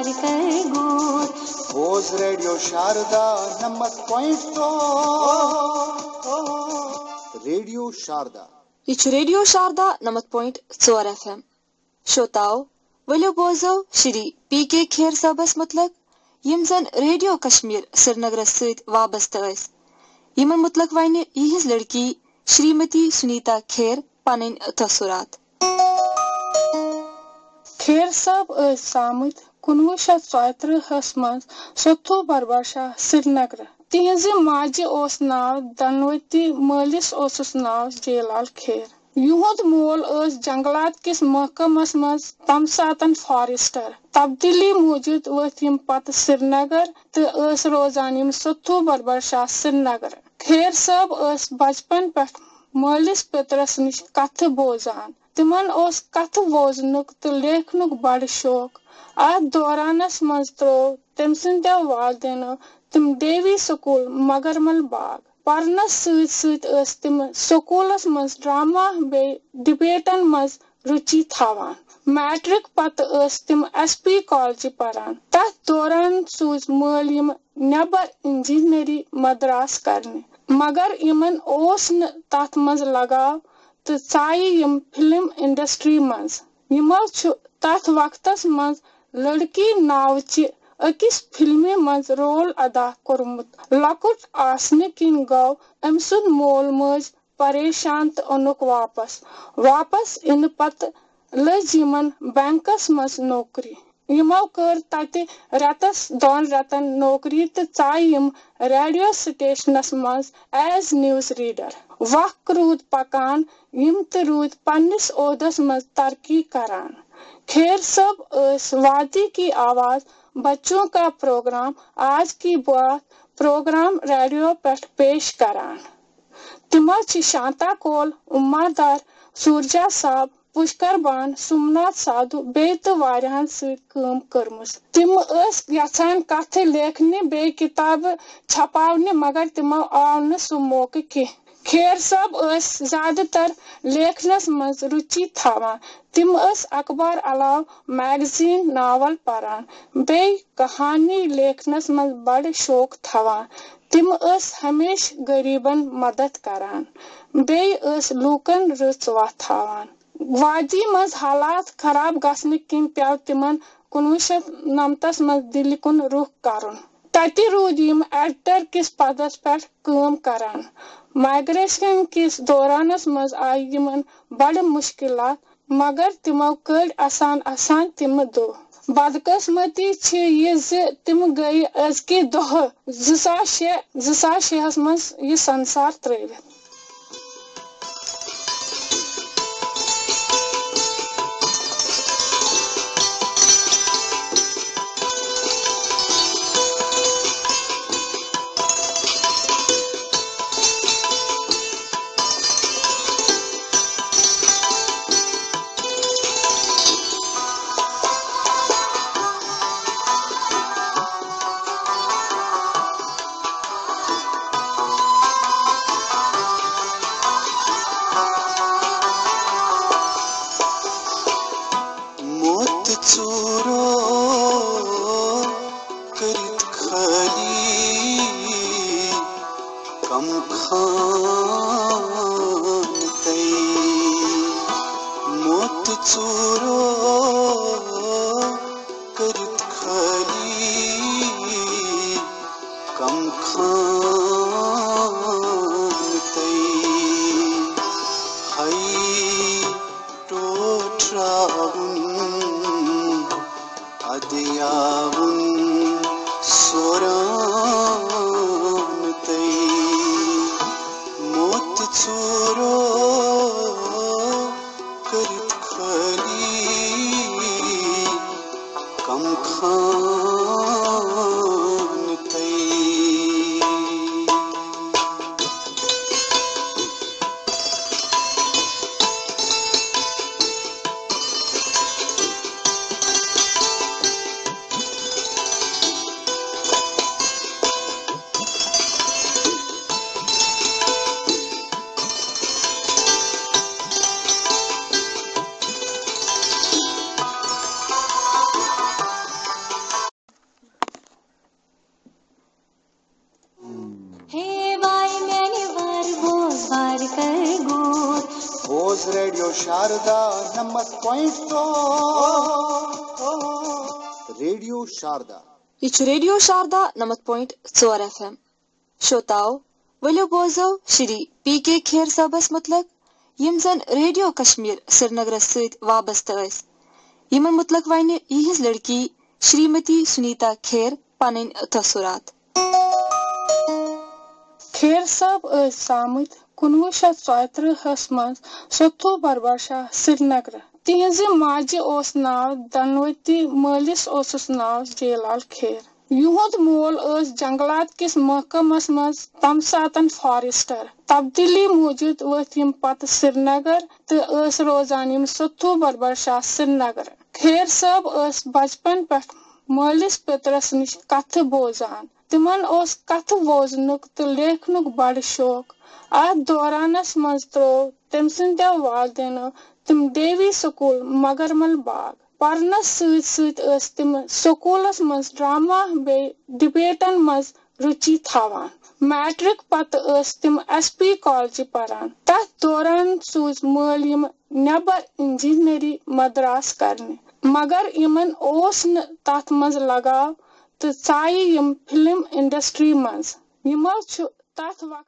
गूर बोज radio Sharda 90.4 radio Sharda radio Sharda 90.4 FM श्रोताओ वलियो बोजो श्री पी.के. खेर साहबस मुतलक यम जन रेडियो कश्मीर श्रीनगर सत वाबस्त यमन मुतलक वन यहिंज लड़की श्रीमती सुनीता खेर पन तसुरात। खेर साहब सामत 1934 मज सत्थु बरबरशाह श्रीनगर। तिहज माजे ओस नाव धनवती मालिस ओसुस नाव जयलाल खेर। युहुद मोल जंगलात किस महकमस मज तम सातन फॉरेस्टर। तब्दीली मौजूद वथ यम पत श्रीनगर तो रोजान यम सत्थु बरबरशाह श्रीनगर। खेर साहब बचपन पे मालिस पितरस निश कथ बोजान। तिमन कथ बोजनुक तो लेखनुक बड़ शौक। अत दौरानस मज त्रो तम सिंदो वालदेनो तिम देवी स्कूल मगरमल बाग। परनस सत तिम स्कूलस मज ड्रामा बे डिबेटन मज रुचि थावान। मैट्रिक पत तिम SP कॉलेज परान। तथ दौरान सूज मल यम नेबर इंजीनियरी मद्रास करने मगर यमन ओस न तथ मज लगाव तो चाय यम फिल्म इंडस्ट्री मज। यमो छु तथ वक्तस मज लड़की नावचि अकिस फिल्म मज रोल अदा कोरमुत। लकुट आसने किन गौ अमसुद मोल मज परेशान तो अनुक वापस इन पत लज यमन बैंकस मज नौकरी। यमो कर तते रतस दोन रतन नौकरी तो चाय यम रेडियो स्टेशनस मज एज न्यूज रीडर। वक्त रूद पकान यम तो रूद पन्निस ओहदस मज तरक्की करान। खेर साहब वादी की आवाज बच्चों का प्रोग्राम आज की बात प्रोग्राम रेडियो पर पेश करान। तिमो छि शांता कोल उम्मादार सूरजा साहब पुष्कर बान सोमनाथ साधु बे तो वारियान सत काम करमुस। तिम यछान कथ लेखने बे किताब छपावने मगर तिमो आव न सु मौके के। खेर साहब ज्यादातर लेखनस मज रुचि थावान। तिम अखबार अलाव मैगजीन नावल परान बे कहानी लेखनस मज बड़ शौक थावान। तिम हमेश गरीबन मदद करान बे लूकन रच वथ थावान। वादी मज हालात खराब गसने किन प्याव तिमन 1990 मज दिल्ली कुन रुख करुन। तति रूद यम एडिटर किस पदस पे काम करान। माइग्रेशन किस दौरानस मज आय यमन बड़ मुश्किलात मगर तिमो कड़ आसान आसान तिम दो। बदकिस्मती छ ये तिम गई अजके दोह 2006 मज ये संसार त्रवित। गोर Voz Radio Sharda 90.2 radio Sharda यह रेडियो शारदा 90.4 FM श्रोताओ वलो बोजो श्री पी.के. खेर साहबस मुतलक यम जन रेडियो कश्मीर श्रीनगर सत वाबस्त यमन मुतलक वन यहज लड़की श्रीमती सुनीता खेर पन तसुरात। खेर साहब सामत 1934 मज सत्तू बरबाशाह श्रीनगर। तिहज माजि ओस नाव धनवती, मालिस ओसुस नाव जेलाल खेर। युहद मोल जंगलात किस महकमस मज तम सातन फॉरेस्टर। तब्दीली मूजूद वथ यम पत श्रीनगर तो रोजान यम सत्तू बरबाशाह श्रीनगर। खेर साहब बचपन पे मालिस पितरस निश कथ बोजान। तिमन ओस कथ बोजनुक तो लेखनुक बड़ शौक। अत दौरानस मज त्रो तम सिंदो वालदेनो तिम देवी स्कूल मगरमल बाग। परनस सत तिम स्कूलस मज ड्रामा बे डिबेटन मज रुचि थावान। मैट्रिक पत तिम SP कॉलेज परान। तथ दौरान सूज मल यम नेबर इंजीनियरी मद्रास करने, मगर यमन ओस न तथ मज लगाव तो चाय यम फिल्म इंडस्ट्री मज। यमो छु तथ वक्त